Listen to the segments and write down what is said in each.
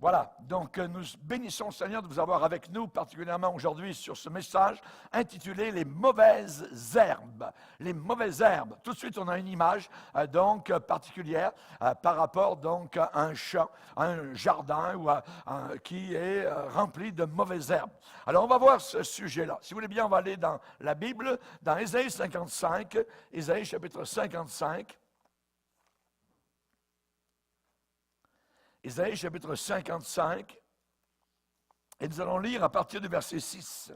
Voilà, donc nous bénissons le Seigneur de vous avoir avec nous, particulièrement aujourd'hui sur ce message intitulé « Les mauvaises herbes ». Les mauvaises herbes. Tout de suite, on a une image particulière par rapport donc à un champ, à un jardin qui est rempli de mauvaises herbes. Alors, on va voir ce sujet-là. Si vous voulez bien, on va aller dans la Bible, dans Ésaïe 55, Ésaïe chapitre 55. Ésaïe chapitre 55, et nous allons lire à partir du verset 6.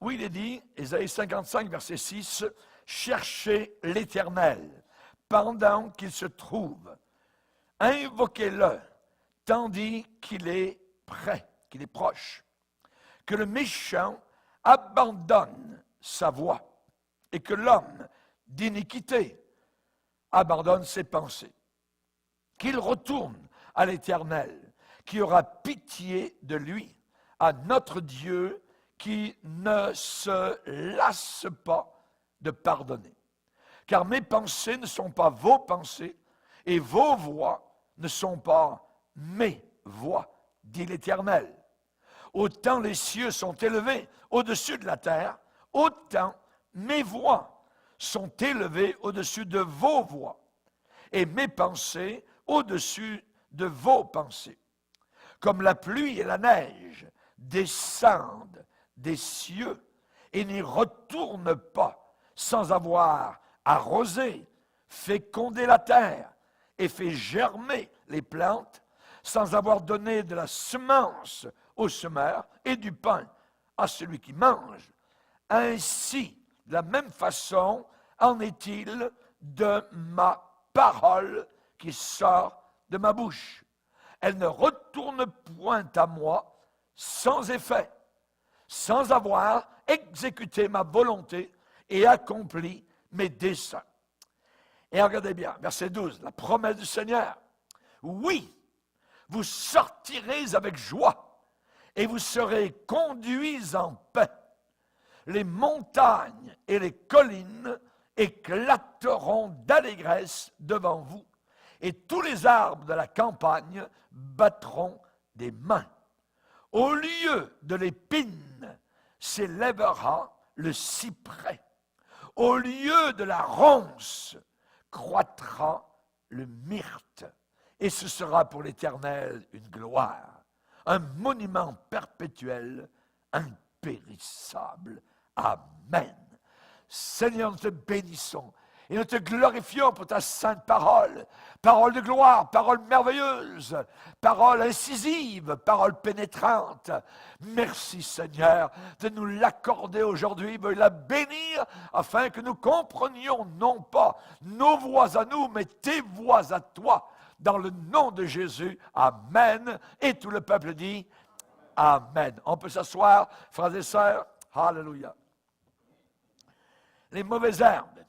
Où il est dit, Ésaïe 55, verset 6, « Cherchez l'Éternel pendant qu'il se trouve, invoquez-le tandis qu'il est près, qu'il est proche, que le méchant abandonne sa voie et que l'homme d'iniquité abandonne ses pensées. Qu'il retourne à l'Éternel, qui aura pitié de lui, à notre Dieu qui ne se lasse pas de pardonner. Car mes pensées ne sont pas vos pensées, et vos voix ne sont pas mes voix, dit l'Éternel. Autant les cieux sont élevés au-dessus de la terre, autant mes voix sont élevées au-dessus de vos voix, et mes pensées au-dessus de vos pensées. Comme la pluie et la neige descendent des cieux et n'y retournent pas sans avoir arrosé, fécondé la terre et fait germer les plantes, sans avoir donné de la semence au semeur et du pain à celui qui mange, ainsi, de la même façon, en est-il de ma parole qui sort de ma bouche. Elle ne retourne point à moi sans effet, sans avoir exécuté ma volonté et accompli mes desseins. Et regardez bien, verset 12, la promesse du Seigneur. Oui, vous sortirez avec joie et vous serez conduits en paix. Les montagnes et les collines éclateront d'allégresse devant vous, et tous les arbres de la campagne battront des mains. Au lieu de l'épine s'élèvera le cyprès. Au lieu de la ronce croîtra le myrte. Et ce sera pour l'Éternel une gloire, un monument perpétuel, impérissable. Amen. Seigneur, nous te bénissons et nous te glorifions pour ta sainte parole. Parole de gloire, parole merveilleuse, parole incisive, parole pénétrante. Merci Seigneur de nous l'accorder aujourd'hui, de la bénir afin que nous comprenions non pas nos voix à nous, mais tes voix à toi. Dans le nom de Jésus, Amen. Et tout le peuple dit Amen. On peut s'asseoir, frères et sœurs. Alléluia. Les mauvaises herbes.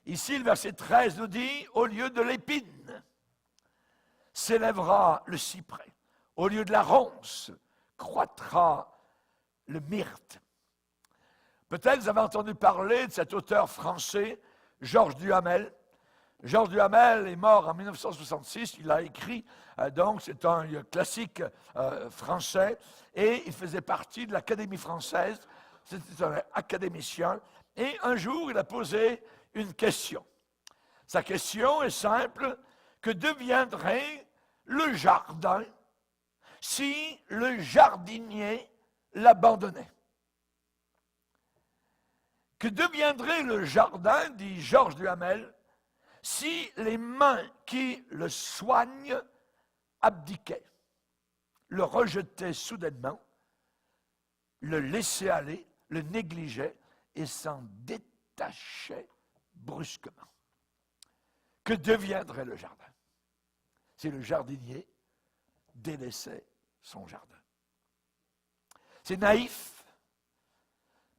Ici, le verset 13 nous dit, au lieu de l'épine, s'élèvera le cyprès. Au lieu de la ronce, croîtra le myrte. Peut-être vous avez entendu parler de cet auteur français, Georges Duhamel. Georges Duhamel est mort en 1966. Il a écrit, donc c'est un classique français, et il faisait partie de l'Académie française. C'était un académicien. Et un jour, il a posé une question. Sa question est simple. Que deviendrait le jardin si le jardinier l'abandonnait? Que deviendrait le jardin, dit Georges Duhamel, si les mains qui le soignent abdiquaient, le rejetaient soudainement, le laissaient aller, le négligeaient et s'en détachaient brusquement? Que deviendrait le jardin si le jardinier délaissait son jardin? C'est naïf,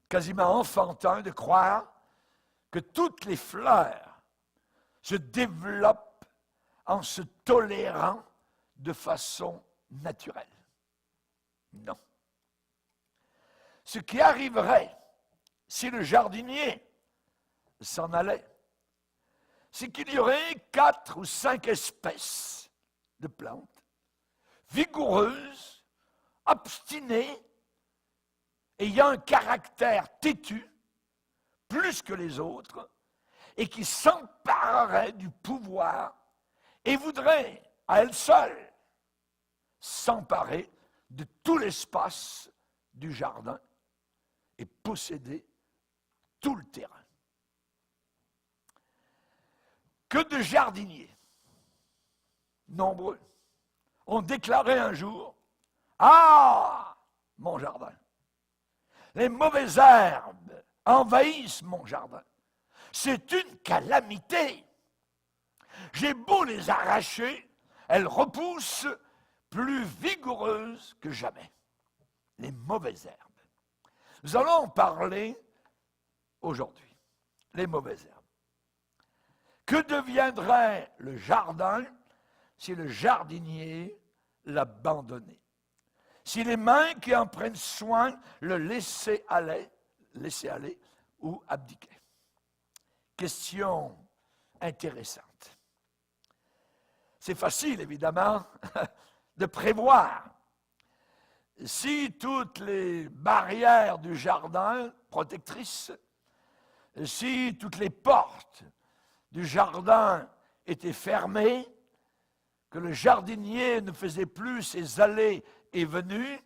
quasiment enfantin de croire que toutes les fleurs se développent en se tolérant de façon naturelle. Non. Ce qui arriverait si le jardinier s'en allait, c'est qu'il y aurait 4 ou 5 espèces de plantes vigoureuses, obstinées, ayant un caractère têtu, plus que les autres, et qui s'empareraient du pouvoir et voudraient, à elles seules, s'emparer de tout l'espace du jardin et posséder tout le terrain. Que de jardiniers, nombreux, ont déclaré un jour « Ah, mon jardin! Les mauvaises herbes envahissent mon jardin. C'est une calamité. J'ai beau les arracher, elles repoussent plus vigoureuses que jamais. » Les mauvaises herbes. Nous allons en parler aujourd'hui. Les mauvaises herbes. Que deviendrait le jardin si le jardinier l'abandonnait? Si les mains qui en prennent soin le laissaient aller ou abdiquaient? Question intéressante. C'est facile, évidemment, de prévoir. Si toutes les barrières du jardin protectrices, si toutes les portes du jardin étaient fermées, que le jardinier ne faisait plus ses allées et venues,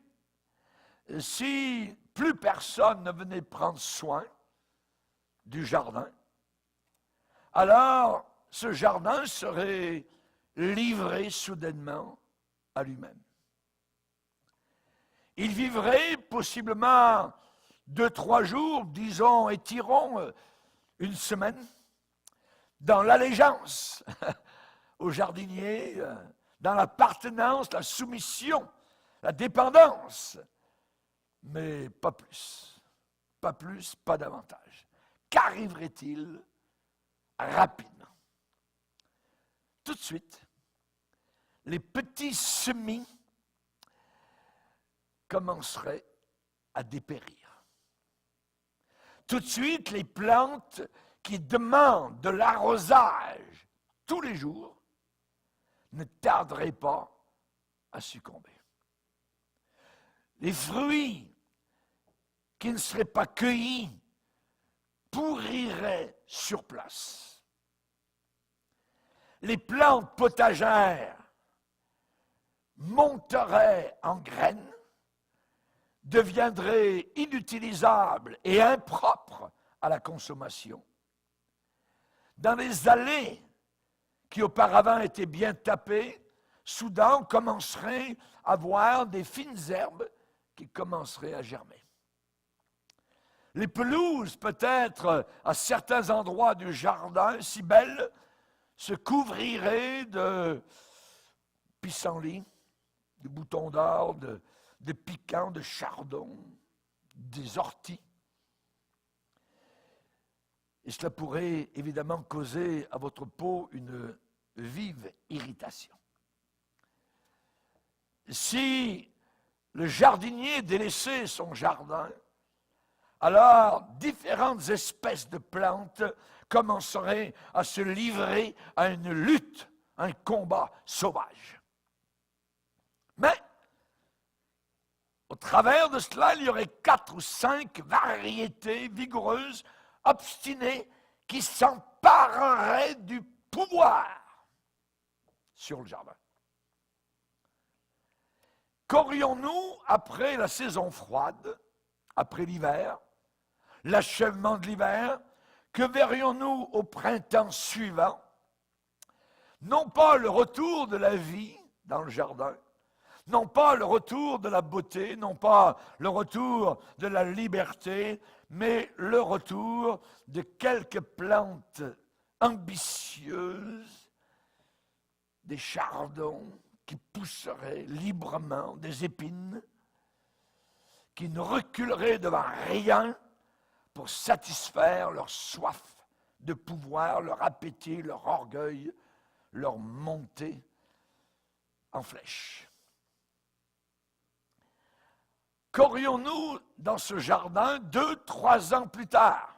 si plus personne ne venait prendre soin du jardin, alors ce jardin serait livré soudainement à lui-même. Il vivrait possiblement 2-3 jours, disons, étirons une semaine, dans l'allégeance au jardinier, dans l'appartenance, la soumission, la dépendance, mais pas plus, pas davantage. Qu'arriverait-il rapidement? Tout de suite, les petits semis commenceraient à dépérir. Tout de suite, les plantes qui demandent de l'arrosage tous les jours ne tarderaient pas à succomber. Les fruits qui ne seraient pas cueillis pourriraient sur place. Les plantes potagères monteraient en graines, deviendraient inutilisables et impropres à la consommation. Dans les allées qui auparavant étaient bien tapées, soudain on commencerait à voir des fines herbes qui commenceraient à germer. Les pelouses, peut-être à certains endroits du jardin, si belles, se couvriraient de pissenlits, de boutons d'or, de piquants, de chardon, des orties. Et cela pourrait évidemment causer à votre peau une vive irritation. Si le jardinier délaissait son jardin, alors différentes espèces de plantes commenceraient à se livrer à une lutte, un combat sauvage. Mais, au travers de cela, il y aurait 4 ou 5 variétés vigoureuses, obstinées, qui s'empareraient du pouvoir sur le jardin. Qu'aurions-nous après la saison froide, après l'hiver, l'achèvement de l'hiver? Que verrions-nous au printemps suivant? Non pas le retour de la vie dans le jardin, non pas le retour de la beauté, non pas le retour de la liberté, mais le retour de quelques plantes ambitieuses, des chardons qui pousseraient librement, des épines, qui ne reculeraient devant rien pour satisfaire leur soif de pouvoir, leur appétit, leur orgueil, leur montée en flèche. Qu'aurions-nous dans ce jardin 2-3 ans plus tard,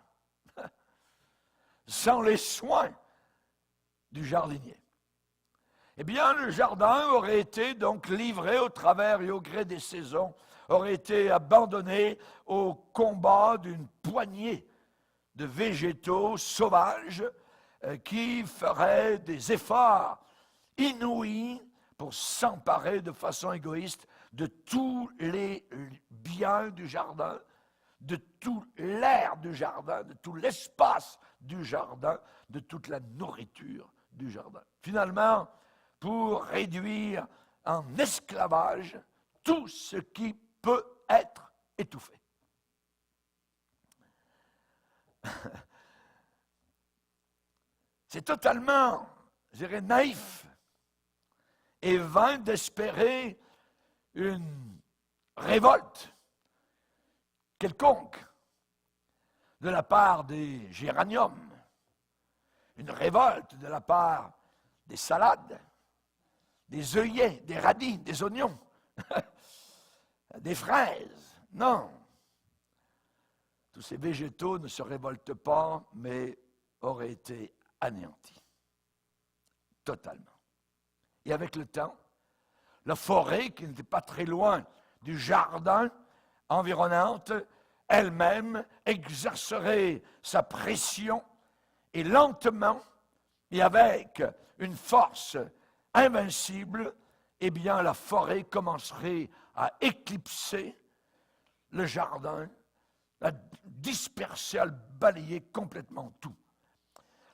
sans les soins du jardinier. Eh bien, le jardin aurait été donc livré au travers et au gré des saisons, aurait été abandonné au combat d'une poignée de végétaux sauvages qui feraient des efforts inouïs pour s'emparer de façon égoïste de tous les biens du jardin, de tout l'air du jardin, de tout l'espace du jardin, de toute la nourriture du jardin. Finalement, pour réduire en esclavage tout ce qui peut être étouffé. C'est totalement, je dirais, naïf et vain d'espérer une révolte quelconque de la part des géraniums, une révolte de la part des salades, des œillets, des radis, des oignons, des fraises. Non. Tous ces végétaux ne se révoltent pas, mais auraient été anéantis. Totalement. Et avec le temps, la forêt, qui n'était pas très loin du jardin environnante, elle-même exercerait sa pression et lentement, et avec une force invincible, eh bien la forêt commencerait à éclipser le jardin, à disperser, à balayer complètement tout.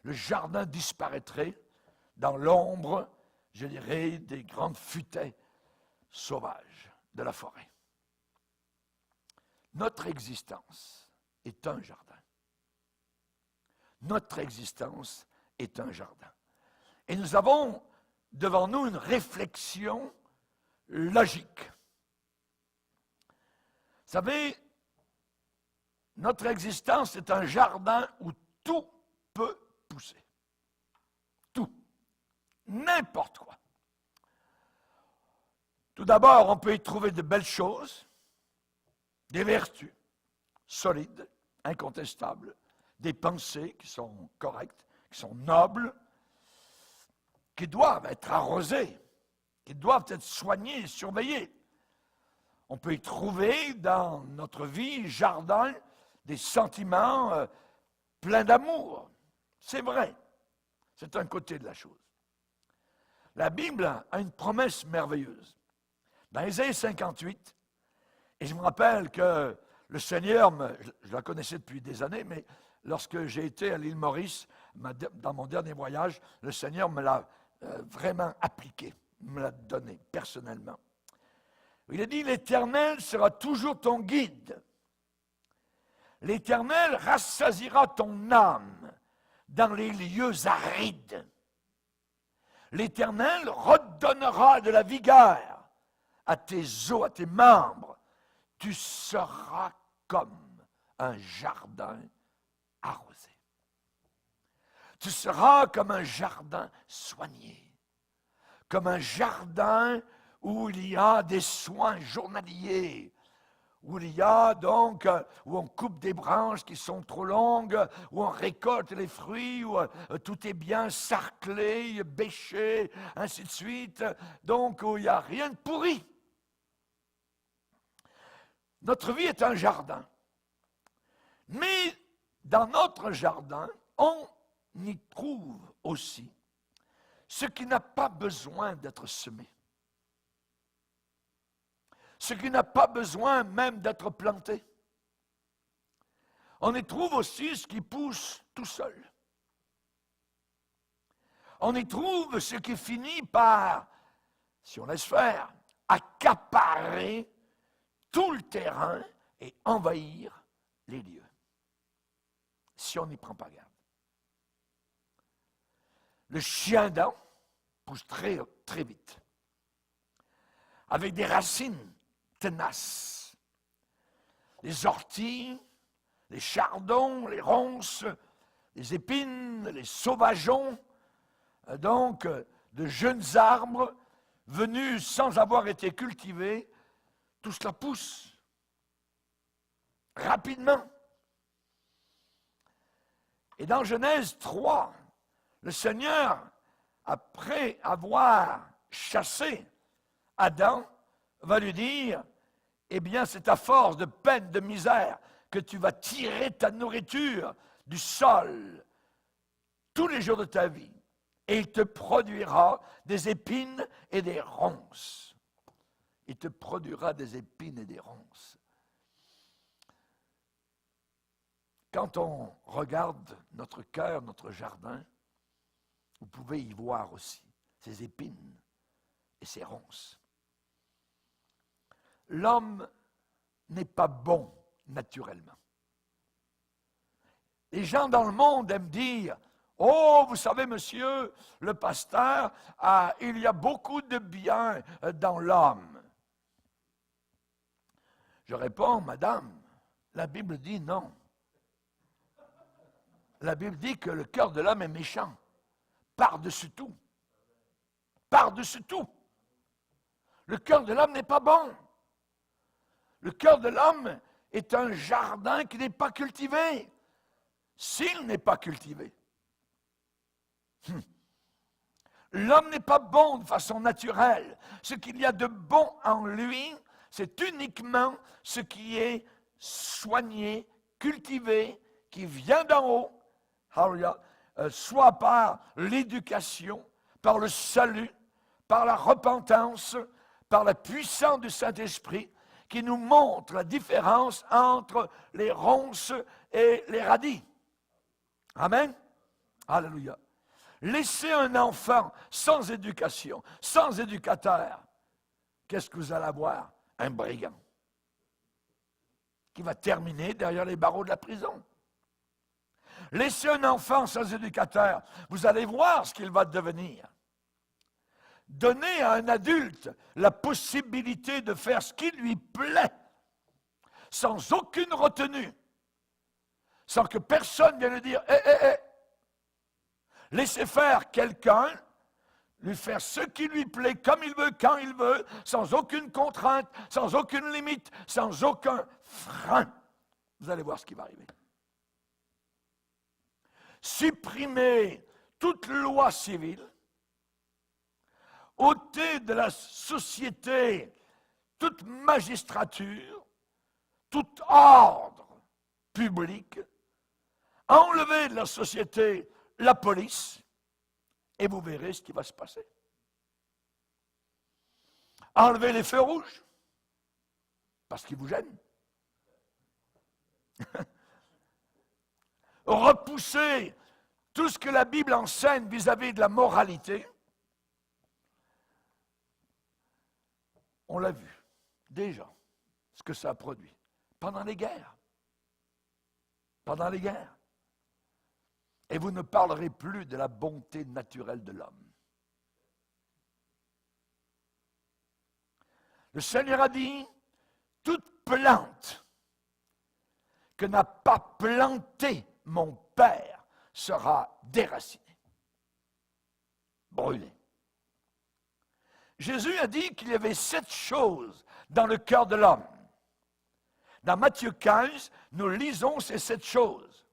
Le jardin disparaîtrait dans l'ombre, je dirais, des grandes futaies sauvages de la forêt. Notre existence est un jardin. Notre existence est un jardin. Et nous avons devant nous une réflexion logique. Vous savez, notre existence est un jardin où tout peut pousser. Tout. N'importe quoi. Tout d'abord, on peut y trouver de belles choses, des vertus solides, incontestables, des pensées qui sont correctes, qui sont nobles, qui doivent être arrosées, qui doivent être soignées et surveillées. On peut y trouver dans notre vie, jardin, des sentiments pleins d'amour. C'est vrai. C'est un côté de la chose. La Bible a une promesse merveilleuse. Dans Ésaïe 58, et je me rappelle que le Seigneur, je la connaissais depuis des années, mais lorsque j'ai été à l'île Maurice, dans mon dernier voyage, le Seigneur me l'a vraiment appliqué, me l'a donné personnellement. Il a dit, l'Éternel sera toujours ton guide. L'Éternel rassasiera ton âme dans les lieux arides. L'Éternel redonnera de la vigueur à tes os, à tes membres. Tu seras comme un jardin arrosé. Tu seras comme un jardin soigné, comme un jardin où il y a des soins journaliers, où il y a donc, où on coupe des branches qui sont trop longues, où on récolte les fruits, où tout est bien sarclé, bêché, ainsi de suite, donc où il n'y a rien de pourri. Notre vie est un jardin. Mais dans notre jardin, on y trouve aussi ce qui n'a pas besoin d'être semé. Ce qui n'a pas besoin même d'être planté. On y trouve aussi ce qui pousse tout seul. On y trouve ce qui finit par, si on laisse faire, accaparer tout le terrain et envahir les lieux. Si on n'y prend pas garde. Le chien-dent pousse très, très vite, avec des racines tenaces. Les orties, les chardons, les ronces, les épines, les sauvageons, donc de jeunes arbres venus sans avoir été cultivés, tout cela pousse rapidement. Et dans Genèse 3, le Seigneur après avoir chassé Adam, va lui dire, eh bien, c'est à force de peine, de misère, que tu vas tirer ta nourriture du sol tous les jours de ta vie. Et il te produira des épines et des ronces. Il te produira des épines et des ronces. Quand on regarde notre cœur, notre jardin, vous pouvez y voir aussi ces épines et ces ronces. L'homme n'est pas bon naturellement. Les gens dans le monde aiment dire, « Oh, vous savez, monsieur, le pasteur, il y a beaucoup de bien dans l'homme. » Je réponds, « Madame, la Bible dit non. La Bible dit que le cœur de l'homme est méchant, par-dessus tout. Par-dessus tout. Le cœur de l'homme n'est pas bon. Le cœur de l'homme est un jardin qui n'est pas cultivé. S'il n'est pas cultivé. L'homme n'est pas bon de façon naturelle. Ce qu'il y a de bon en lui, c'est uniquement ce qui est soigné, cultivé, qui vient d'en haut, soit par l'éducation, par le salut, par la repentance, par la puissance du Saint-Esprit, qui nous montre la différence entre les ronces et les radis. Amen. Alléluia. Laissez un enfant sans éducation, sans éducateur. Qu'est-ce que vous allez avoir? Un brigand qui va terminer derrière les barreaux de la prison. Laissez un enfant sans éducateur, vous allez voir ce qu'il va devenir. Donnez à un adulte la possibilité de faire ce qui lui plaît, sans aucune retenue, sans que personne vienne lui dire « hé. Laissez faire quelqu'un, lui faire ce qui lui plaît, comme il veut, quand il veut, sans aucune contrainte, sans aucune limite, sans aucun frein. » Vous allez voir ce qui va arriver. Supprimez toute loi civile, ôtez de la société toute magistrature, tout ordre public, enlevez de la société la police, et vous verrez ce qui va se passer. Enlevez les feux rouges, parce qu'ils vous gênent. Repoussez tout ce que la Bible enseigne vis-à-vis de la moralité. On l'a vu, déjà, ce que ça a produit. Pendant les guerres. Pendant les guerres. Et vous ne parlerez plus de la bonté naturelle de l'homme. Le Seigneur a dit, toute plante que n'a pas planté mon Père sera déracinée, brûlée. Jésus a dit qu'il y avait 7 choses dans le cœur de l'homme. Dans Matthieu 15, nous lisons ces 7 choses.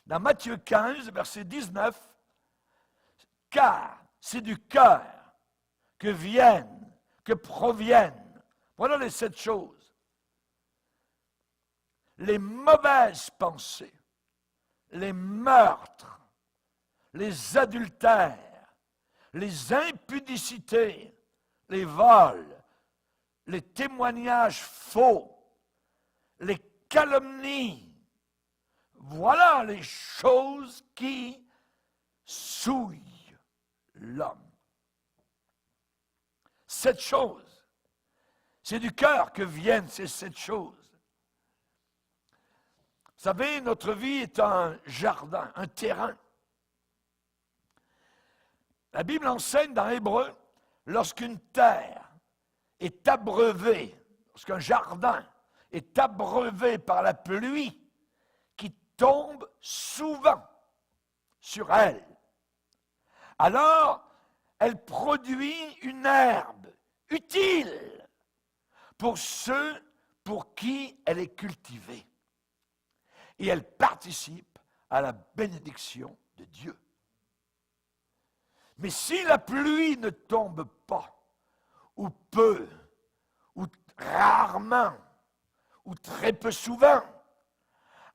Dans Matthieu 15, verset 19, « Car c'est du cœur que proviennent, voilà les 7 choses, les mauvaises pensées, les meurtres, les adultères, les impudicités, les vols, les témoignages faux, les calomnies. Voilà les choses qui souillent l'homme. 7 choses. C'est du cœur que viennent ces 7 choses. Vous savez, notre vie est un jardin, un terrain. La Bible enseigne dans Hébreu, lorsqu'une terre est abreuvée, lorsqu'un jardin est abreuvé par la pluie qui tombe souvent sur elle, alors elle produit une herbe utile pour ceux pour qui elle est cultivée. Et elle participe à la bénédiction de Dieu. Mais si la pluie ne tombe pas, ou peu, ou rarement, ou très peu souvent,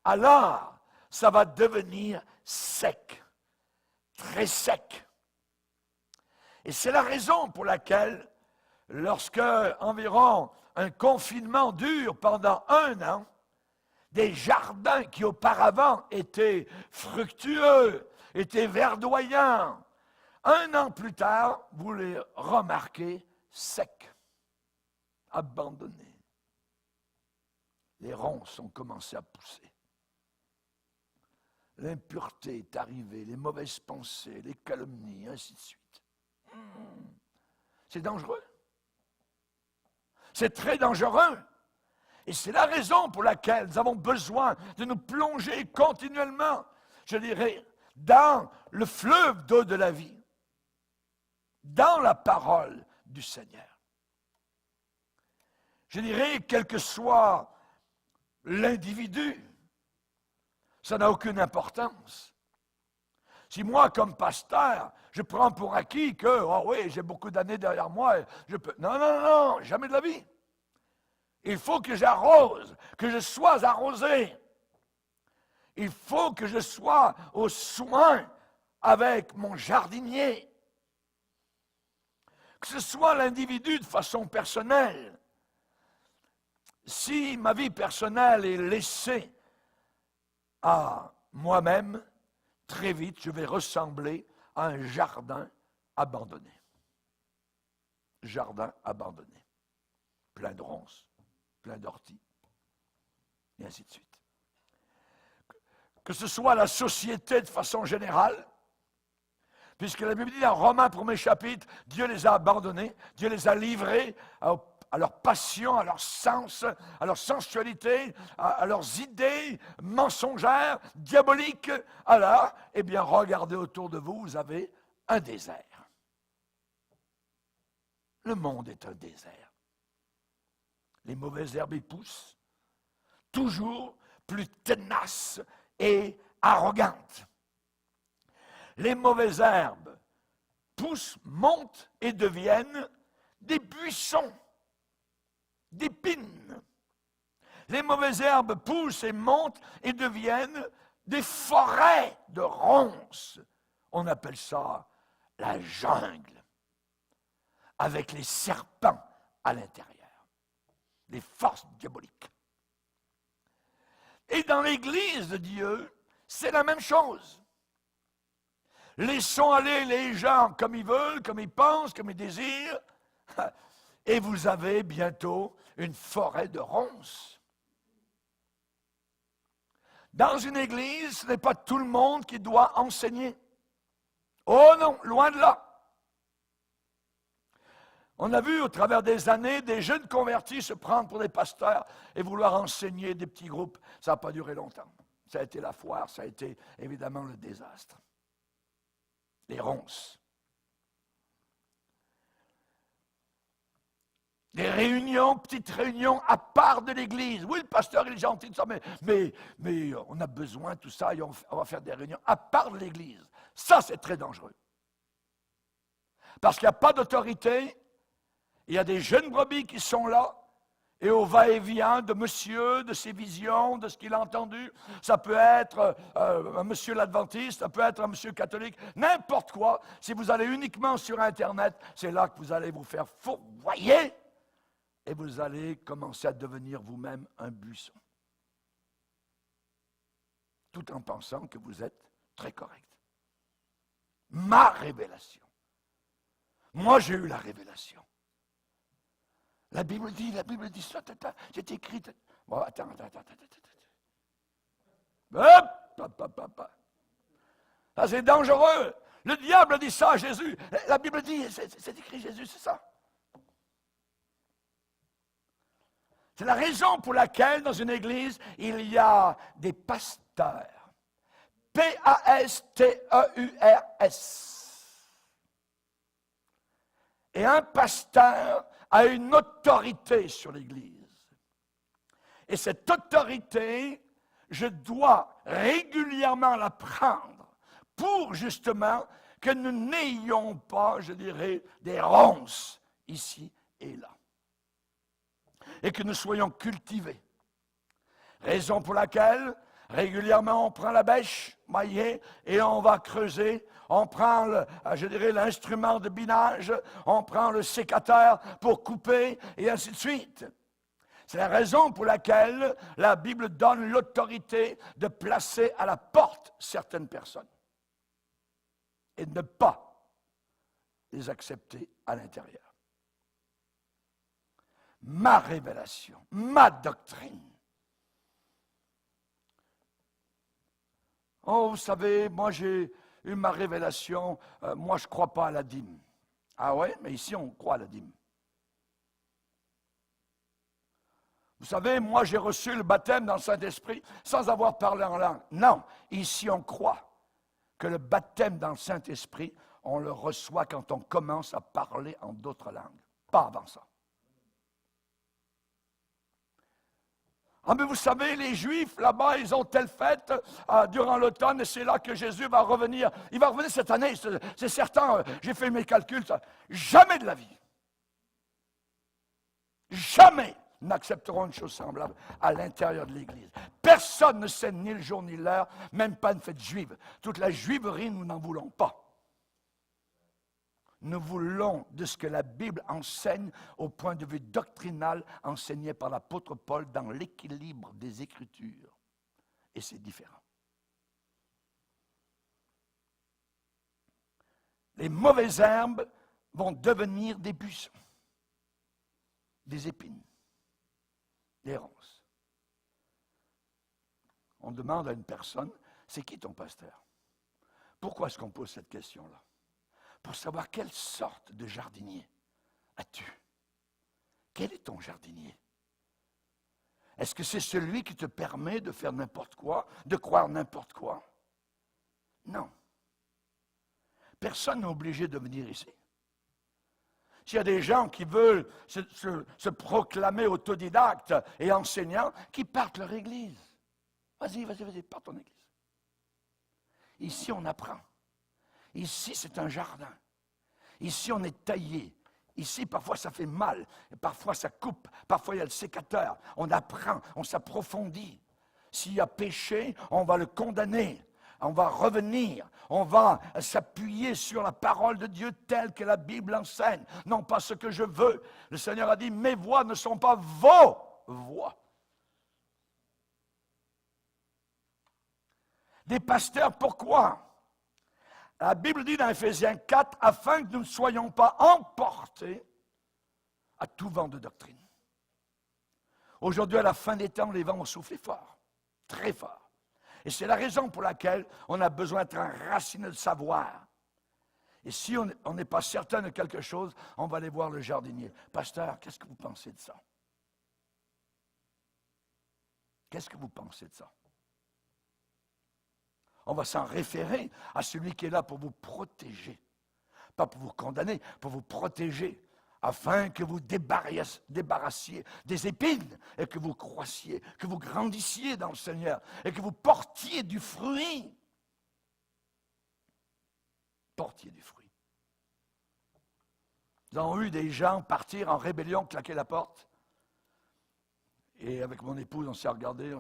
alors ça va devenir sec, très sec. Et c'est la raison pour laquelle, lorsque environ un confinement dure pendant 1 an, des jardins qui auparavant étaient fructueux, étaient verdoyants, 1 an plus tard, vous les remarquez secs, abandonnés. Les ronces ont commencé à pousser. L'impureté est arrivée, les mauvaises pensées, les calomnies, ainsi de suite. C'est dangereux. C'est très dangereux. Et c'est la raison pour laquelle nous avons besoin de nous plonger continuellement, je dirais, dans le fleuve d'eau de la vie, dans la parole du Seigneur. Je dirais, quel que soit l'individu, ça n'a aucune importance. Si moi, comme pasteur, je prends pour acquis que, oh oui, j'ai beaucoup d'années derrière moi, je peux... Non, non, non, jamais de la vie. Il faut que j'arrose, que je sois arrosé. Il faut que je sois au soin avec mon jardinier. Que ce soit l'individu de façon personnelle. Si ma vie personnelle est laissée à moi-même, très vite, je vais ressembler à un jardin abandonné. Jardin abandonné. Plein de ronces, plein d'orties, et ainsi de suite. Que ce soit la société de façon générale, puisque la Bible dit dans Romains 1er chapitre, Dieu les a abandonnés, Dieu les a livrés à leur passion, à leur sens, à leur sensualité, à leurs idées mensongères, diaboliques. Alors, eh bien, regardez autour de vous, vous avez un désert. Le monde est un désert. Les mauvaises herbes y poussent, toujours plus tenaces et arrogantes. Les mauvaises herbes poussent, montent et deviennent des buissons d'épines. Les mauvaises herbes poussent et montent et deviennent des forêts de ronces. On appelle ça la jungle, avec les serpents à l'intérieur, les forces diaboliques. Et dans l'Église de Dieu, c'est la même chose. Laissons aller les gens comme ils veulent, comme ils pensent, comme ils désirent, et vous avez bientôt une forêt de ronces. Dans une église, ce n'est pas tout le monde qui doit enseigner. Oh non, loin de là. On a vu au travers des années des jeunes convertis se prendre pour des pasteurs et vouloir enseigner des petits groupes. Ça n'a pas duré longtemps. Ça a été la foire, ça a été évidemment le désastre. Les ronces. Des réunions, petites réunions à part de l'Église. Oui, le pasteur, il est gentil, tout ça, mais on a besoin de tout ça et on va faire des réunions à part de l'Église. Ça, c'est très dangereux. Parce qu'il n'y a pas d'autorité, il y a des jeunes brebis qui sont là, et au va-et-vient de monsieur, de ses visions, de ce qu'il a entendu. Ça peut être un monsieur l'adventiste, ça peut être un monsieur catholique, n'importe quoi. Si vous allez uniquement sur Internet, c'est là que vous allez vous faire fourvoyer. Et vous allez commencer à devenir vous-même un buisson. Tout en pensant que vous êtes très correct. Ma révélation. Moi, j'ai eu la révélation. La Bible dit ça, c'est écrit. Bon, attends. Hop. Ça, c'est dangereux. Le diable dit ça à Jésus. La Bible dit, c'est écrit Jésus, c'est ça. C'est la raison pour laquelle, dans une église, il y a des pasteurs. P-A-S-T-E-U-R-S. Et un pasteur a une autorité sur l'église. Et cette autorité, je dois régulièrement la prendre pour justement que nous n'ayons pas, je dirais, des ronces ici et là. Et que nous soyons cultivés. Raison pour laquelle, régulièrement, on prend la bêche maillée et on va creuser. On prend, je dirais, l'instrument de binage, on prend le sécateur pour couper, et ainsi de suite. C'est la raison pour laquelle la Bible donne l'autorité de placer à la porte certaines personnes et de ne pas les accepter à l'intérieur. Ma révélation, ma doctrine. Oh, vous savez, moi j'ai eu ma révélation, moi je ne crois pas à la dîme. Ah ouais, mais ici on croit à la dîme. Vous savez, moi j'ai reçu le baptême dans le Saint-Esprit sans avoir parlé en langue. Non, ici on croit que le baptême dans le Saint-Esprit, on le reçoit quand on commence à parler en d'autres langues. Pas avant ça. Ah, mais vous savez, les Juifs, là-bas, ils ont telle fête durant l'automne, et c'est là que Jésus va revenir. Il va revenir cette année, c'est certain. J'ai fait mes calculs. Jamais de la vie. Jamais n'accepteront une chose semblable à l'intérieur de l'Église. Personne ne sait ni le jour ni l'heure, même pas une fête juive. Toute la juiverie, nous n'en voulons pas. Nous voulons de ce que la Bible enseigne au point de vue doctrinal, enseigné par l'apôtre Paul dans l'équilibre des Écritures. Et c'est différent. Les mauvaises herbes vont devenir des buissons, des épines, des ronces. On demande à une personne, c'est qui ton pasteur? Pourquoi est-ce qu'on pose cette question-là? Pour savoir quelle sorte de jardinier as-tu? Quel est ton jardinier? Est-ce que c'est celui qui te permet de faire n'importe quoi, de croire n'importe quoi? Non. Personne n'est obligé de venir ici. S'il y a des gens qui veulent se proclamer autodidactes et enseignants, qui partent leur église. Vas-y, parte ton église. Ici, on apprend. Ici, c'est un jardin. Ici, on est taillé. Ici, parfois, ça fait mal. Parfois, ça coupe. Parfois, il y a le sécateur. On apprend, on s'approfondit. S'il y a péché, on va le condamner. On va revenir. On va s'appuyer sur la parole de Dieu telle que la Bible enseigne. Non pas ce que je veux. Le Seigneur a dit, mes voix ne sont pas vos voix. Des pasteurs, pourquoi? La Bible dit dans Éphésiens 4, afin que nous ne soyons pas emportés à tout vent de doctrine. Aujourd'hui, à la fin des temps, les vents vont souffler fort, très fort. Et c'est la raison pour laquelle on a besoin d'être enraciné de savoir. Et si on n'est pas certain de quelque chose, on va aller voir le jardinier. Pasteur, qu'est-ce que vous pensez de ça? Qu'est-ce que vous pensez de ça? On va s'en référer à celui qui est là pour vous protéger. Pas pour vous condamner, pour vous protéger, afin que vous débarrassiez des épines et que vous croissiez, que vous grandissiez dans le Seigneur et que vous portiez du fruit. Portiez du fruit. Nous avons eu des gens partir en rébellion, claquer la porte. Et avec mon épouse, on s'est regardé.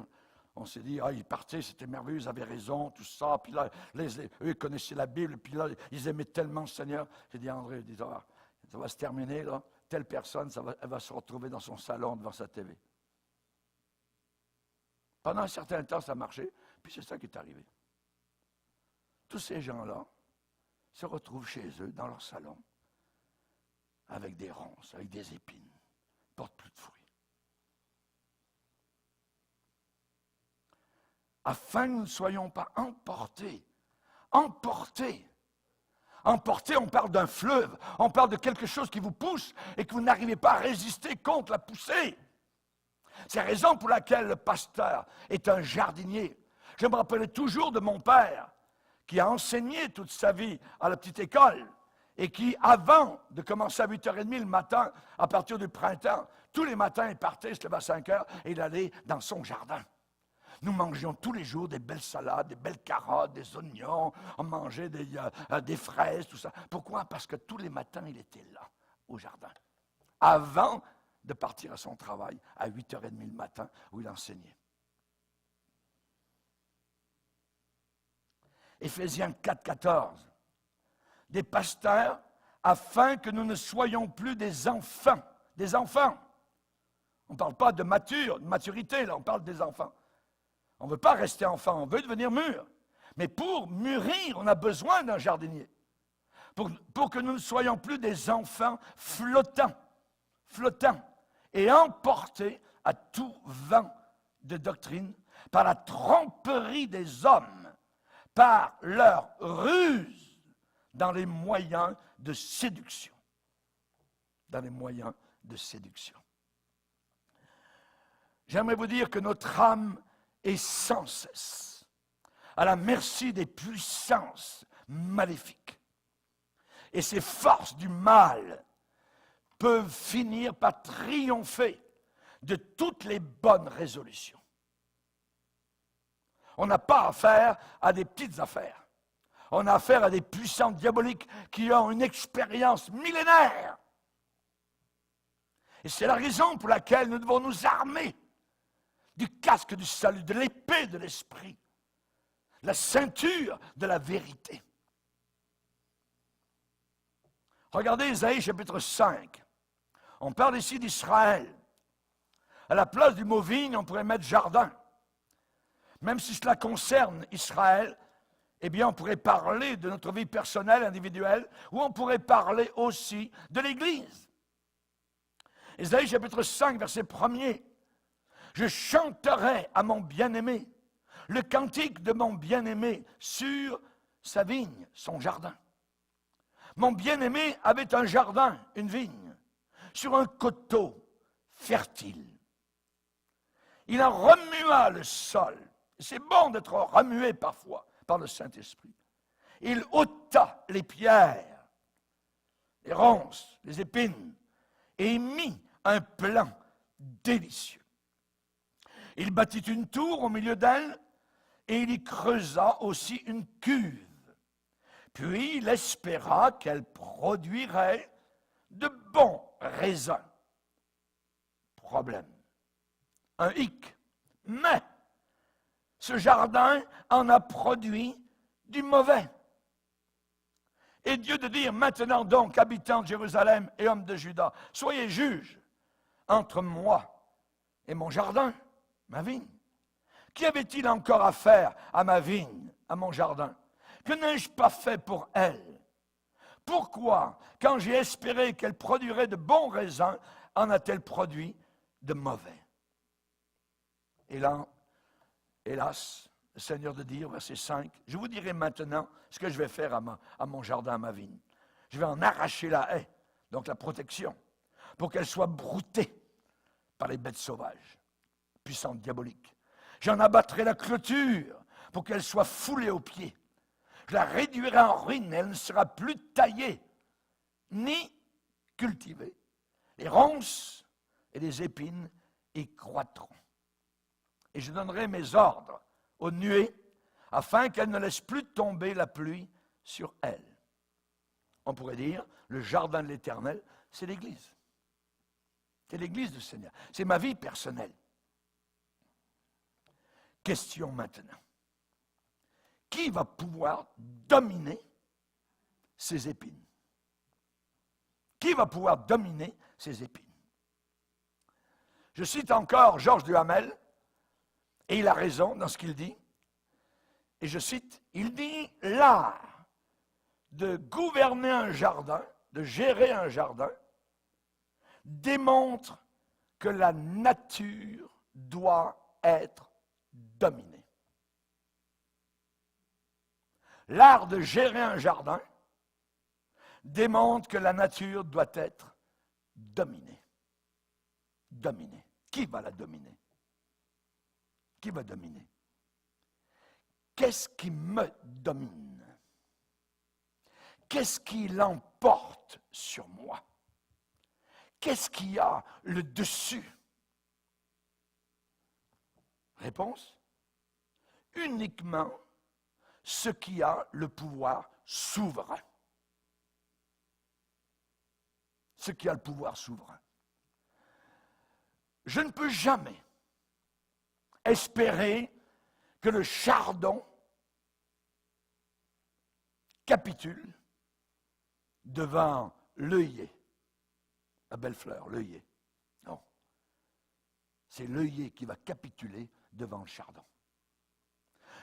On s'est dit, ils partaient, c'était merveilleux, ils avaient raison, tout ça. Puis là, eux, ils connaissaient la Bible, puis là, ils aimaient tellement le Seigneur. J'ai dit à André, ça va se terminer, là. Telle personne, elle va se retrouver dans son salon devant sa TV. Pendant un certain temps, ça marchait, puis c'est ça qui est arrivé. Tous ces gens-là se retrouvent chez eux, dans leur salon, avec des ronces, avec des épines, ils ne portent plus de fruits. Afin que nous ne soyons pas emportés. Emportés. Emportés, on parle d'un fleuve, on parle de quelque chose qui vous pousse et que vous n'arrivez pas à résister contre la poussée. C'est la raison pour laquelle le pasteur est un jardinier. Je me rappelais toujours de mon père qui a enseigné toute sa vie à la petite école et qui, avant de commencer à 8h30 le matin, à partir du printemps, tous les matins, il partait, il se levait à 5h et il allait dans son jardin. Nous mangions tous les jours des belles salades, des belles carottes, des oignons, on mangeait des fraises, tout ça. Pourquoi? Parce que tous les matins, il était là, au jardin, avant de partir à son travail, à 8h30 le matin, où il enseignait. Éphésiens 4,14. Des pasteurs, afin que nous ne soyons plus des enfants. Des enfants. On ne parle pas de maturité, là, on parle des enfants. On ne veut pas rester enfant, on veut devenir mûr. Mais pour mûrir, on a besoin d'un jardinier. Pour que nous ne soyons plus des enfants flottants, et emportés à tout vent de doctrine par la tromperie des hommes, par leur ruse dans les moyens de séduction. Dans les moyens de séduction. J'aimerais vous dire que notre âme est sans cesse à la merci des puissances maléfiques. Et ces forces du mal peuvent finir par triompher de toutes les bonnes résolutions. On n'a pas affaire à des petites affaires. On a affaire à des puissants diaboliques qui ont une expérience millénaire. Et c'est la raison pour laquelle nous devons nous armer du casque du salut, de l'épée de l'esprit, la ceinture de la vérité. Regardez Isaïe chapitre 5. On parle ici d'Israël. À la place du mot vigne, on pourrait mettre jardin. Même si cela concerne Israël, eh bien, on pourrait parler de notre vie personnelle, individuelle, ou on pourrait parler aussi de l'Église. Isaïe chapitre 5, verset 1er. Je chanterai à mon bien-aimé le cantique de mon bien-aimé sur sa vigne, son jardin. Mon bien-aimé avait un jardin, une vigne, sur un coteau fertile. Il en remua le sol. C'est bon d'être remué parfois par le Saint-Esprit. Il ôta les pierres, les ronces, les épines, et mit un plan délicieux. Il bâtit une tour au milieu d'elle, et il y creusa aussi une cuve. Puis il espéra qu'elle produirait de bons raisins. Problème. Un hic. Mais ce jardin en a produit du mauvais. Et Dieu de dire, maintenant donc, habitants de Jérusalem et hommes de Juda, soyez juges entre moi et mon jardin, ma vigne. Qu'y avait-il encore à faire à ma vigne, à mon jardin? Que n'ai-je pas fait pour elle? Pourquoi, quand j'ai espéré qu'elle produirait de bons raisins, en a-t-elle produit de mauvais? Et là, hélas, le Seigneur de dire, verset 5, je vous dirai maintenant ce que je vais faire à mon jardin, à ma vigne. Je vais en arracher la haie, donc la protection, pour qu'elle soit broutée par les bêtes sauvages, puissantes, diaboliques. J'en abattrai la clôture pour qu'elle soit foulée aux pieds. Je la réduirai en ruine, elle ne sera plus taillée, ni cultivée. Les ronces et les épines y croîtront. Et je donnerai mes ordres aux nuées, afin qu'elles ne laissent plus tomber la pluie sur elles. On pourrait dire, le jardin de l'Éternel, c'est l'Église. C'est l'Église du Seigneur. C'est ma vie personnelle. Question maintenant. Qui va pouvoir dominer ces épines? Qui va pouvoir dominer ces épines? Je cite encore Georges Duhamel, et il a raison dans ce qu'il dit. Et je cite, il dit « L'art de gouverner un jardin, de gérer un jardin, démontre que la nature doit être dominée. » L'art de gérer un jardin démontre que la nature doit être dominée. Dominée. Qui va la dominer? Qui va dominer? Qu'est-ce qui me domine? Qu'est-ce qui l'emporte sur moi? Qu'est-ce qui a le dessus? Réponse? uniquement ce qui a le pouvoir souverain. Ce qui a le pouvoir souverain. Je ne peux jamais espérer que le chardon capitule devant l'œillet. La belle fleur, l'œillet. Non. C'est l'œillet qui va capituler devant le chardon.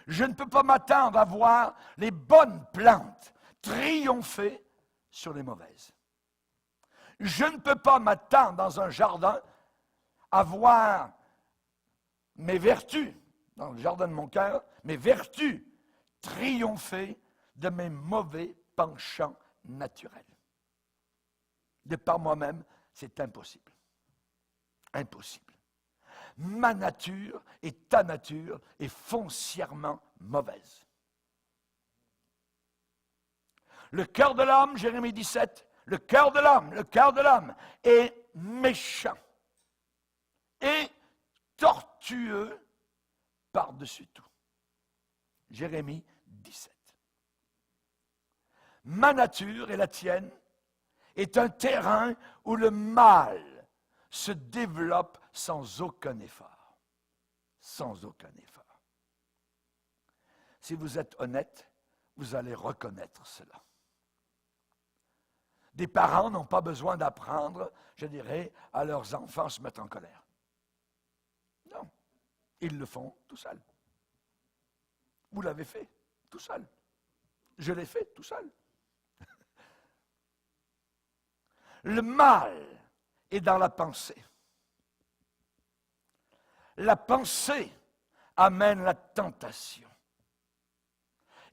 Je ne peux pas m'attendre à voir les bonnes plantes triompher sur les mauvaises. Je ne peux pas m'attendre dans un jardin à voir mes vertus, dans le jardin de mon cœur, mes vertus triompher de mes mauvais penchants naturels. De par moi-même, c'est impossible. Impossible. Ma nature et ta nature est foncièrement mauvaise. Le cœur de l'homme, Jérémie 17, le cœur de l'homme est méchant et tortueux par-dessus tout. Jérémie 17. Ma nature et la tienne est un terrain où le mal se développe sans aucun effort. Sans aucun effort. Si vous êtes honnête, vous allez reconnaître cela. Des parents n'ont pas besoin d'apprendre, je dirais, à leurs enfants à se mettre en colère. Non, ils le font tout seuls. Vous l'avez fait tout seul. Je l'ai fait tout seul. Le mal est dans la pensée. La pensée amène la tentation.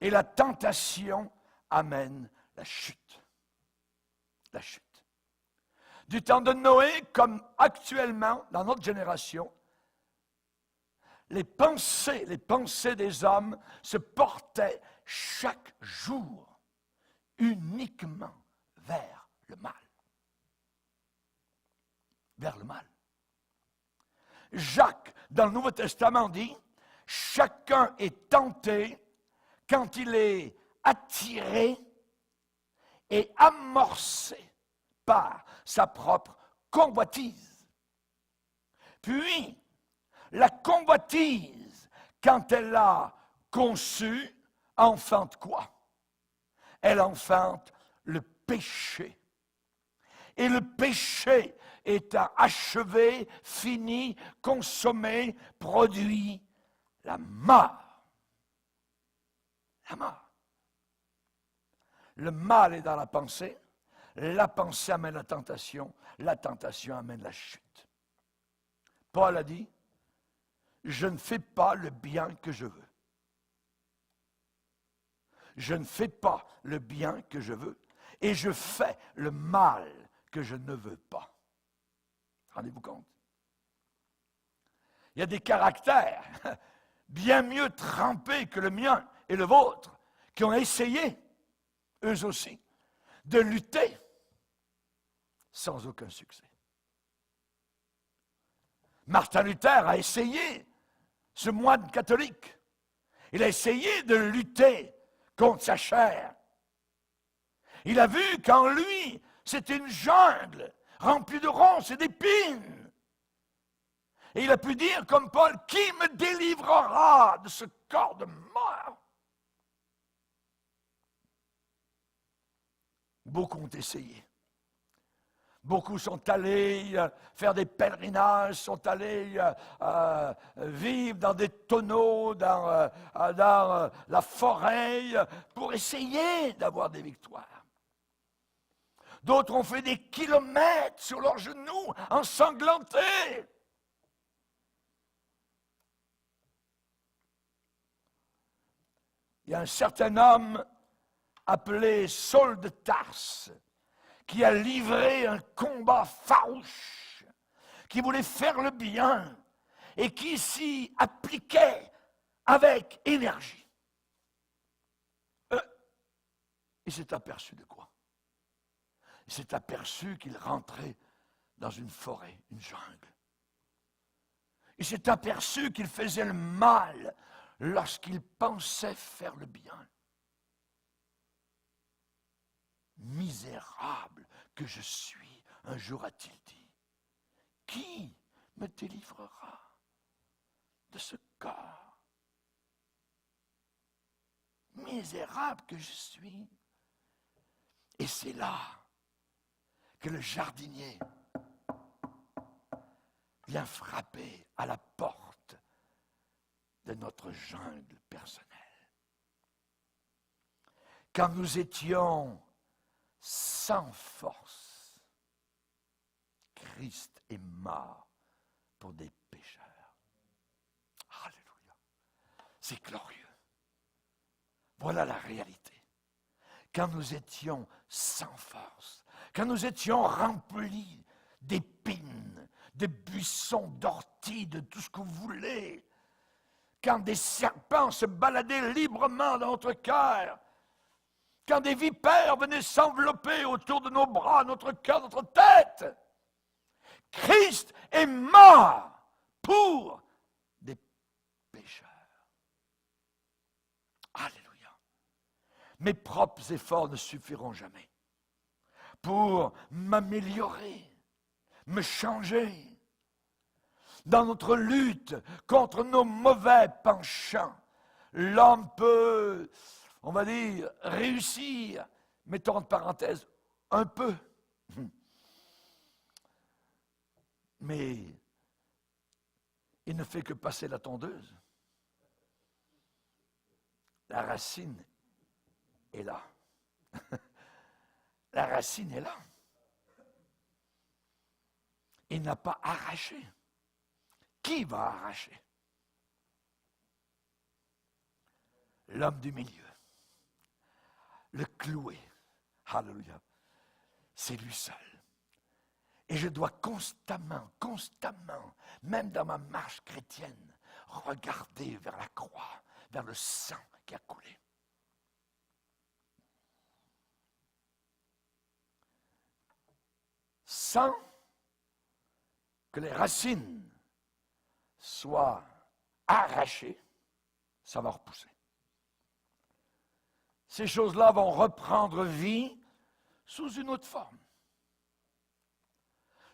Et la tentation amène la chute. La chute. Du temps de Noé, comme actuellement dans notre génération, les pensées des hommes se portaient chaque jour uniquement vers le mal. Vers le mal. Jacques, dans le Nouveau Testament, dit « Chacun est tenté quand il est attiré et amorcé par sa propre convoitise. Puis, la convoitise, quand elle l'a conçue, enfante quoi? Elle enfante le péché. Et le péché étant achevé, fini, consommé, produit la mort. La mort. Le mal est dans la pensée amène la tentation amène la chute. Paul a dit, je ne fais pas le bien que je veux. Je ne fais pas le bien que je veux. Et je fais le mal que je ne veux pas. Rendez-vous compte? Il y a des caractères bien mieux trempés que le mien et le vôtre qui ont essayé, eux aussi, de lutter sans aucun succès. Martin Luther a essayé, ce moine catholique, il a essayé de lutter contre sa chair. Il a vu qu'en lui, c'était une jungle remplie de ronces et d'épines. Et il a pu dire, comme Paul, « Qui me délivrera de ce corps de mort ?» Beaucoup ont essayé. Beaucoup sont allés faire des pèlerinages, sont allés vivre dans des tonneaux, dans la forêt, pour essayer d'avoir des victoires. D'autres ont fait des kilomètres sur leurs genoux, ensanglantés. Il y a un certain homme appelé Saul de Tarse qui a livré un combat farouche, qui voulait faire le bien et qui s'y appliquait avec énergie. Il s'est aperçu de quoi? Il s'est aperçu qu'il rentrait dans une forêt, une jungle. Il s'est aperçu qu'il faisait le mal lorsqu'il pensait faire le bien. Misérable que je suis, un jour a-t-il dit, qui me délivrera de ce corps? Misérable que je suis. Et c'est là que le jardinier vient frapper à la porte de notre jungle personnelle. Quand nous étions sans force, Christ est mort pour des pécheurs. Alléluia. C'est glorieux. Voilà la réalité. Quand nous étions sans force, quand nous étions remplis d'épines, de buissons, d'orties, de tout ce que vous voulez, quand des serpents se baladaient librement dans notre cœur, quand des vipères venaient s'envelopper autour de nos bras, notre cœur, notre tête, Christ est mort pour des pécheurs. Alléluia. Mes propres efforts ne suffiront jamais pour m'améliorer, me changer. Dans notre lutte contre nos mauvais penchants, l'homme peut, on va dire, réussir, mettons entre parenthèses, un peu. Mais il ne fait que passer la tondeuse. La racine est là. La racine est là. Il n'a pas arraché. Qui va arracher? L'homme du milieu. Le cloué. Alléluia. C'est lui seul. Et je dois constamment, même dans ma marche chrétienne, regarder vers la croix, vers le sang qui a coulé. Sans que les racines soient arrachées, ça va repousser. Ces choses-là vont reprendre vie sous une autre forme.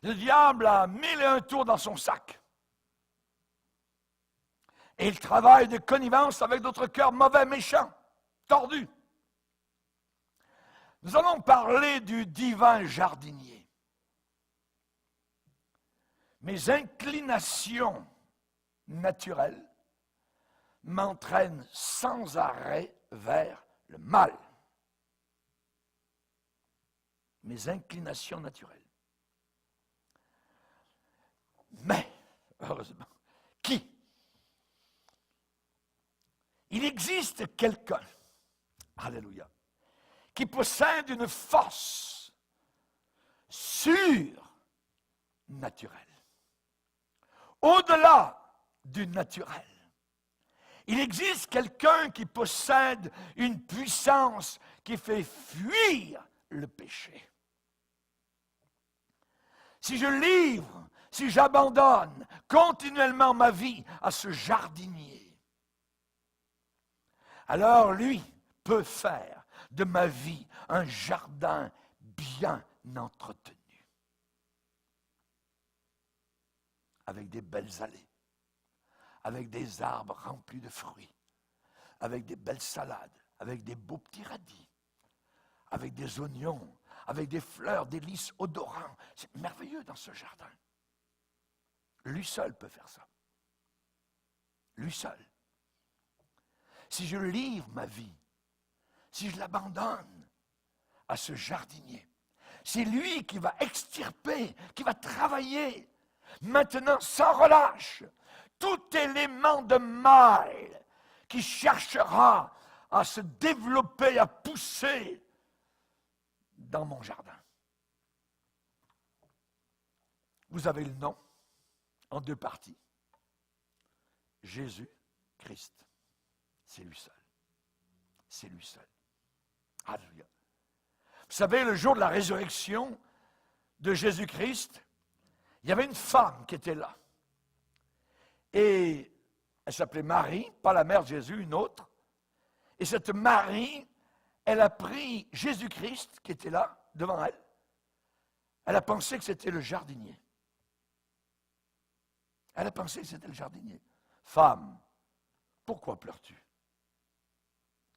Le diable a 1001 tours dans son sac. Et il travaille de connivence avec d'autres cœurs mauvais, méchants, tordus. Nous allons parler du divin jardinier. Mes inclinations naturelles m'entraînent sans arrêt vers le mal. Mes inclinations naturelles. Mais, heureusement, qui? Il existe quelqu'un, alléluia, qui possède une force surnaturelle, au-delà du naturel. Il existe quelqu'un qui possède une puissance qui fait fuir le péché. Si je livre, si j'abandonne continuellement ma vie à ce jardinier, alors lui peut faire de ma vie un jardin bien entretenu, avec des belles allées, avec des arbres remplis de fruits, avec des belles salades, avec des beaux petits radis, avec des oignons, avec des fleurs, des lys odorants. C'est merveilleux dans ce jardin. Lui seul peut faire ça. Lui seul. Si je livre ma vie, si je l'abandonne à ce jardinier, c'est lui qui va extirper, qui va travailler, maintenant sans relâche, tout élément de mal qui cherchera à se développer, à pousser dans mon jardin. Vous avez le nom en deux parties. Jésus-Christ. C'est lui seul. C'est lui seul. Alléluia. Vous savez, le jour de la résurrection de Jésus-Christ, il y avait une femme qui était là. Et Elle s'appelait Marie, pas la mère de Jésus, une autre. Et cette Marie, elle a pris Jésus-Christ qui était là, devant elle. Elle a pensé que c'était le jardinier. Elle a pensé que c'était le jardinier. Femme, pourquoi pleures-tu?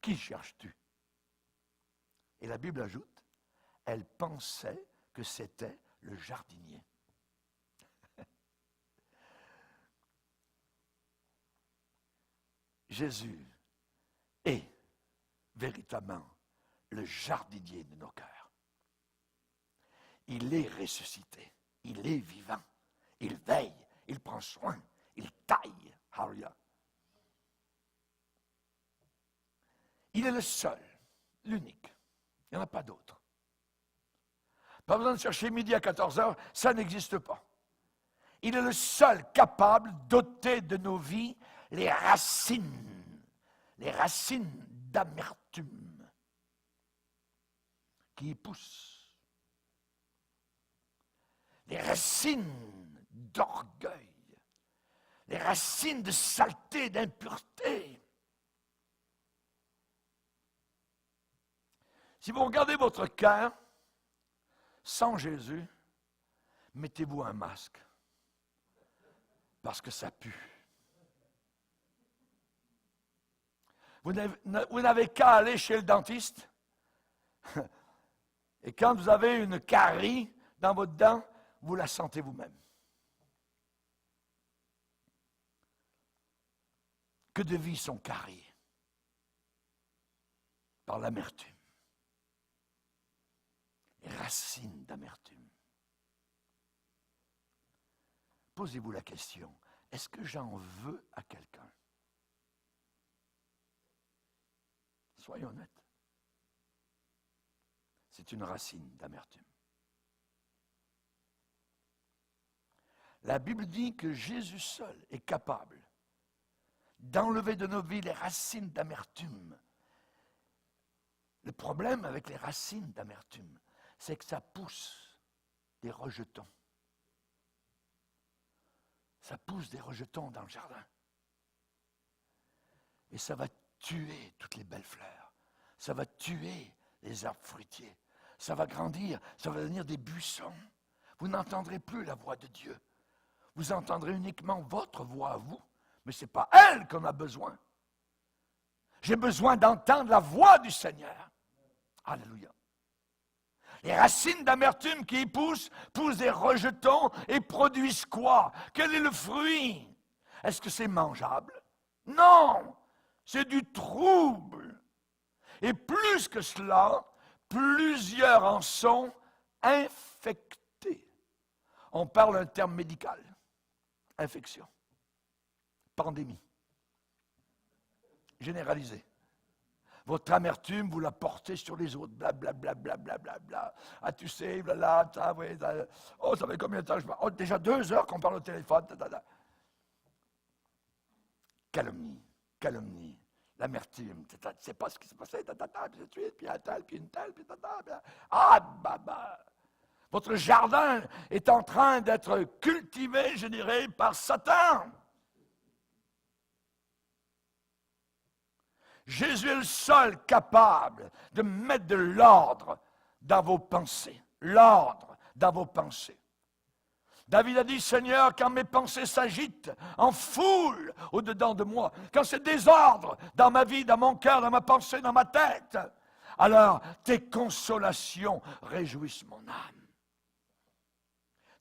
Qui cherches-tu? Et la Bible ajoute, elle pensait que c'était le jardinier. Jésus est véritablement le jardinier de nos cœurs. Il est ressuscité, il est vivant, il veille, il prend soin, il taille. Hallelujah. Il est le seul, l'unique. Il n'y en a pas d'autre. Pas besoin de chercher midi à 14h, ça n'existe pas. Il est le seul capable d'ôter de nos vies les racines d'amertume qui y poussent, les racines d'orgueil, les racines de saleté, d'impureté. Si vous regardez votre cœur sans Jésus, mettez-vous un masque, parce que ça pue. Vous n'avez qu'à aller chez le dentiste, et quand vous avez une carie dans votre dent, vous la sentez vous-même. Que de vies sont carriées par l'amertume, les racines d'amertume. Posez-vous la question, est-ce que j'en veux à quelqu'un? Soyons honnêtes. C'est une racine d'amertume. La Bible dit que Jésus seul est capable d'enlever de nos vies les racines d'amertume. Le problème avec les racines d'amertume, c'est que ça pousse des rejetons. Ça pousse des rejetons dans le jardin. Et ça va tuer toutes les belles fleurs. Ça va tuer les arbres fruitiers. Ça va grandir, ça va devenir des buissons. Vous n'entendrez plus la voix de Dieu. Vous entendrez uniquement votre voix à vous, mais ce n'est pas elle qu'on a besoin. J'ai besoin d'entendre la voix du Seigneur. Alléluia. Les racines d'amertume qui y poussent des rejetons et produisent quoi? Quel est le fruit? Est-ce que c'est mangeable? Non! C'est du trouble. Et plus que cela, plusieurs en sont infectés. On parle d'un terme médical. Infection. Pandémie. Généralisée. Votre amertume, vous la portez sur les autres. Blablabla. Bla, bla, bla, bla. Ah, tu sais, blabla, oh, ça fait combien de temps? Oh, déjà 2 heures qu'on parle au téléphone. Calomnie. Calomnie, l'amertume, tu ne sais pas ce qui s'est passé, puis un tel, puis une telle, puis ah, baba! Votre jardin est en train d'être cultivé, je dirais, par Satan. Jésus est le seul capable de mettre de l'ordre dans vos pensées. L'ordre dans vos pensées. David a dit, Seigneur, quand mes pensées s'agitent en foule au-dedans de moi, quand c'est désordre dans ma vie, dans mon cœur, dans ma pensée, dans ma tête, alors tes consolations réjouissent mon âme.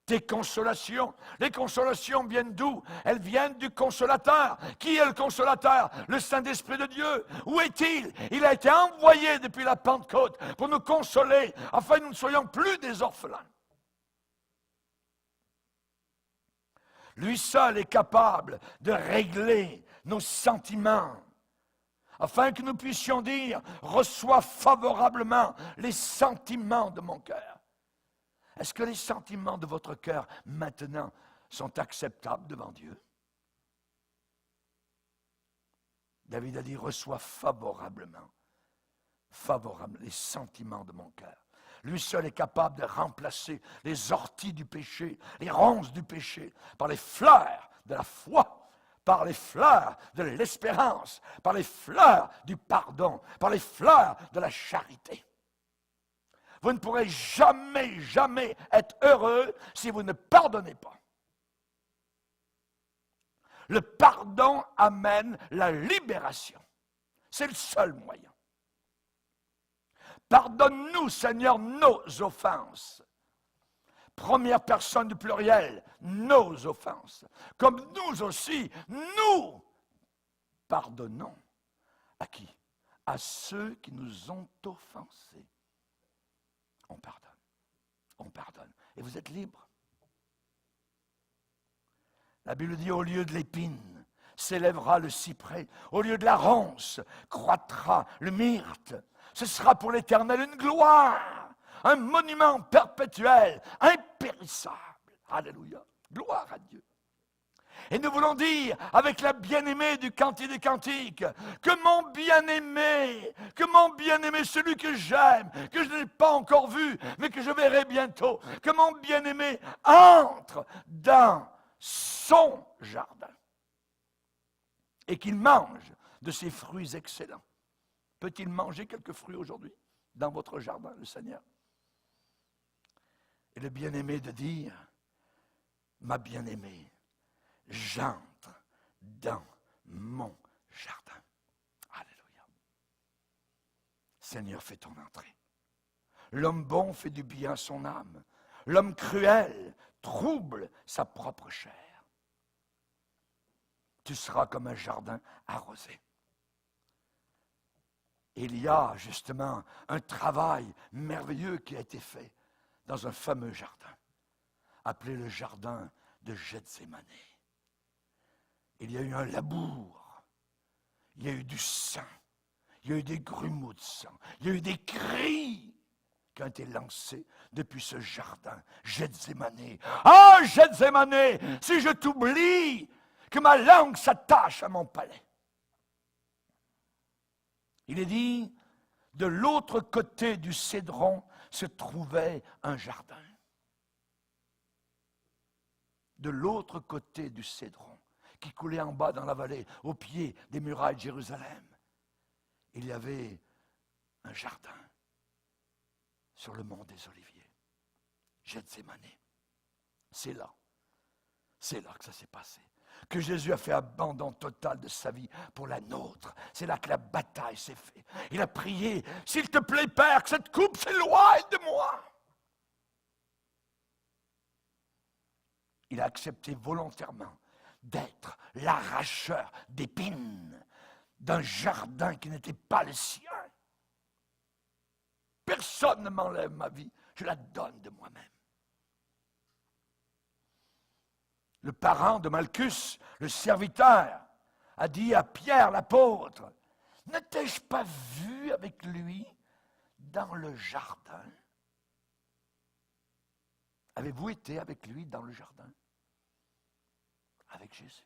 Tes consolations, les consolations viennent d'où? Elles viennent du consolateur. Qui est le consolateur? Le Saint-Esprit de Dieu. Où est-il? Il a été envoyé depuis la Pentecôte pour nous consoler, afin que nous ne soyons plus des orphelins. Lui seul est capable de régler nos sentiments, afin que nous puissions dire, reçois favorablement les sentiments de mon cœur. Est-ce que les sentiments de votre cœur, maintenant, sont acceptables devant Dieu? David a dit, reçois favorablement les sentiments de mon cœur. Lui seul est capable de remplacer les orties du péché, les ronces du péché, par les fleurs de la foi, par les fleurs de l'espérance, par les fleurs du pardon, par les fleurs de la charité. Vous ne pourrez jamais, jamais être heureux si vous ne pardonnez pas. Le pardon amène la libération. C'est le seul moyen. Pardonne-nous, Seigneur, nos offenses. Première personne du pluriel, nos offenses. Comme nous aussi, nous pardonnons. À qui? À ceux qui nous ont offensés. On pardonne. On pardonne. Et vous êtes libre. La Bible dit, au lieu de l'épine, s'élèvera le cyprès. Au lieu de la ronce, croîtra le myrte. Ce sera pour l'Éternel une gloire, un monument perpétuel, impérissable. Alléluia. Gloire à Dieu. Et nous voulons dire, avec la bien-aimée du Cantique des Cantiques, que mon bien-aimé, celui que j'aime, que je n'ai pas encore vu, mais que je verrai bientôt, que mon bien-aimé entre dans son jardin et qu'il mange de ses fruits excellents. Peut-il manger quelques fruits aujourd'hui dans votre jardin, le Seigneur? Et le bien-aimé de dire, ma bien-aimée, j'entre dans mon jardin. Alléluia. Seigneur, fais ton entrée. L'homme bon fait du bien à son âme. L'homme cruel trouble sa propre chair. Tu seras comme un jardin arrosé. Il y a justement un travail merveilleux qui a été fait dans un fameux jardin, appelé le jardin de Gethsémane. Il y a eu un labour, il y a eu du sang, il y a eu des grumeaux de sang, il y a eu des cris qui ont été lancés depuis ce jardin, Gethsémane. Ah, Gethsémane, si je t'oublie, que ma langue s'attache à mon palais. Il est dit, de l'autre côté du Cédron se trouvait un jardin. De l'autre côté du Cédron, qui coulait en bas dans la vallée, au pied des murailles de Jérusalem, il y avait un jardin sur le mont des Oliviers, Gethsémane. C'est là que ça s'est passé. Que Jésus a fait abandon total de sa vie pour la nôtre. C'est là que la bataille s'est faite. Il a prié, s'il te plaît, Père, que cette coupe s'éloigne de moi. Il a accepté volontairement d'être l'arracheur d'épines d'un jardin qui n'était pas le sien. Personne ne m'enlève ma vie, je la donne de moi-même. Le parent de Malchus, le serviteur, a dit à Pierre l'apôtre, « Ne t'ai-je pas vu avec lui dans le jardin? » Avez-vous été avec lui dans le jardin? Avec Jésus.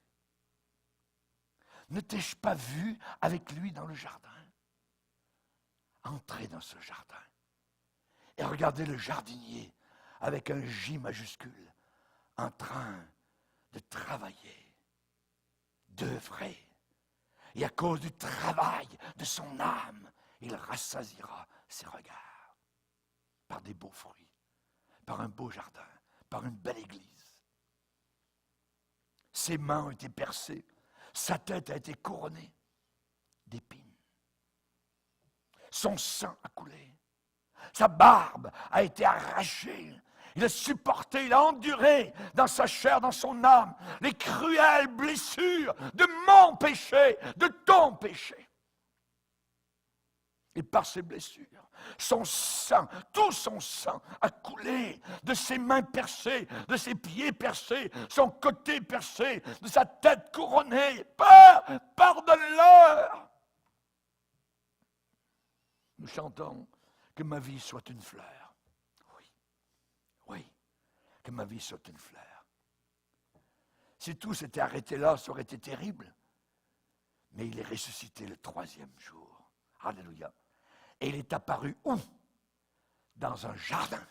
Ne t'ai-je pas vu avec lui dans le jardin? Entrez dans ce jardin et regardez le jardinier avec un J majuscule en train de travailler, d'œuvrer. Et à cause du travail de son âme, il rassasiera ses regards par des beaux fruits, par un beau jardin, par une belle église. Ses mains ont été percées, sa tête a été couronnée d'épines. Son sang a coulé, sa barbe a été arrachée. Il a supporté, il a enduré dans sa chair, dans son âme, les cruelles blessures de mon péché, de ton péché. Et par ces blessures, son sang, tout son sang a coulé de ses mains percées, de ses pieds percés, son côté percé, de sa tête couronnée. Père, pardonne-leur. Nous chantons que ma vie soit une fleur. Oui, que ma vie soit une fleur. Si tout s'était arrêté là, ça aurait été terrible. Mais il est ressuscité le 3e jour. Alléluia. Et il est apparu où? Dans un jardin.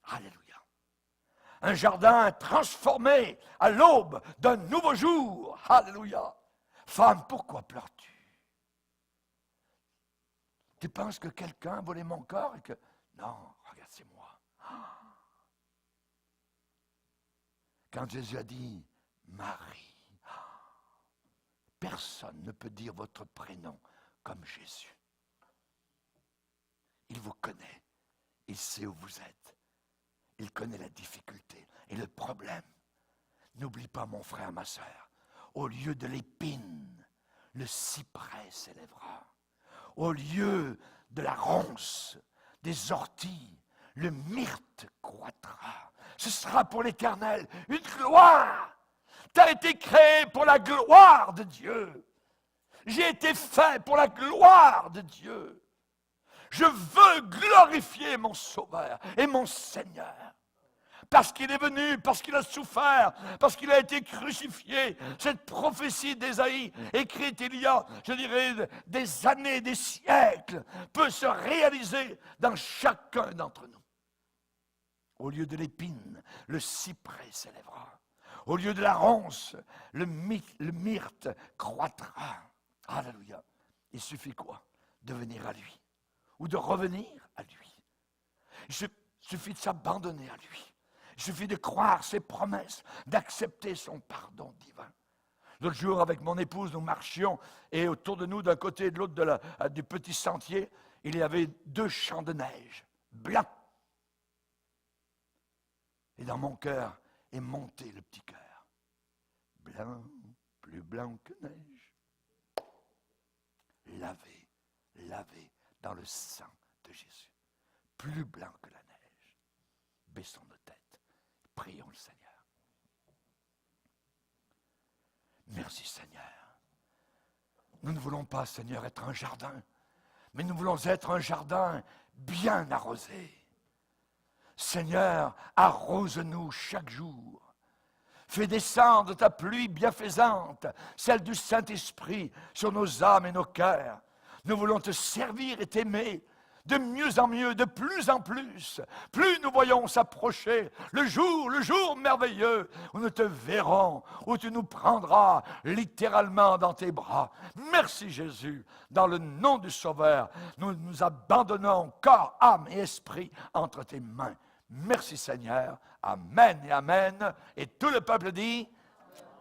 Alléluia. Un jardin transformé à l'aube d'un nouveau jour. Alléluia. Femme, pourquoi pleures-tu? Tu penses que quelqu'un a volé mon corps et que... Non, regarde, c'est moi. Quand Jésus a dit Marie, personne ne peut dire votre prénom comme Jésus. Il vous connaît. Il sait où vous êtes. Il connaît la difficulté et le problème. N'oublie pas, mon frère, ma sœur, au lieu de l'épine, le cyprès s'élèvera. Au lieu de la ronce, des orties, le myrte croîtra. Ce sera pour l'Éternel une gloire. Tu as été créé pour la gloire de Dieu. J'ai été fait pour la gloire de Dieu. Je veux glorifier mon Sauveur et mon Seigneur. Parce qu'il est venu, parce qu'il a souffert, parce qu'il a été crucifié. Cette prophétie d'Ésaïe, écrite il y a, je dirais, des années, des siècles, peut se réaliser dans chacun d'entre nous. Au lieu de l'épine, le cyprès s'élèvera. Au lieu de la ronce, le myrte croîtra. Alléluia. Il suffit quoi? De venir à lui. Ou de revenir à lui. Il suffit de s'abandonner à lui. Il suffit de croire ses promesses, d'accepter son pardon divin. L'autre jour, avec mon épouse, nous marchions et autour de nous, d'un côté et de l'autre du petit sentier, il y avait 2 champs de neige, blancs. Et dans mon cœur est monté le petit cœur. Blanc, plus blanc que neige. Lavé, lavé dans le sang de Jésus. Plus blanc que la neige. Baissons nos têtes. Prions le Seigneur. Merci Seigneur. Nous ne voulons pas, Seigneur, être un jardin, mais nous voulons être un jardin bien arrosé. Seigneur, arrose-nous chaque jour. Fais descendre ta pluie bienfaisante, celle du Saint-Esprit, sur nos âmes et nos cœurs. Nous voulons te servir et t'aimer de mieux en mieux, de plus en plus. Plus nous voyons s'approcher le jour merveilleux, où nous te verrons, où tu nous prendras littéralement dans tes bras. Merci Jésus, dans le nom du Sauveur, nous nous abandonnons corps, âme et esprit entre tes mains. Merci Seigneur, amen et amen. Et tout le peuple dit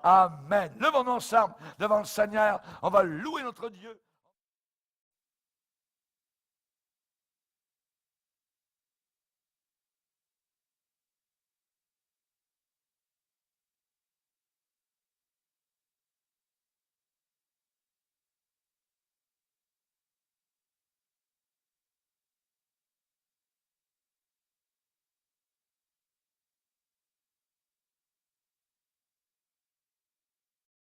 amen. Levons-nous ensemble devant le Seigneur, on va louer notre Dieu.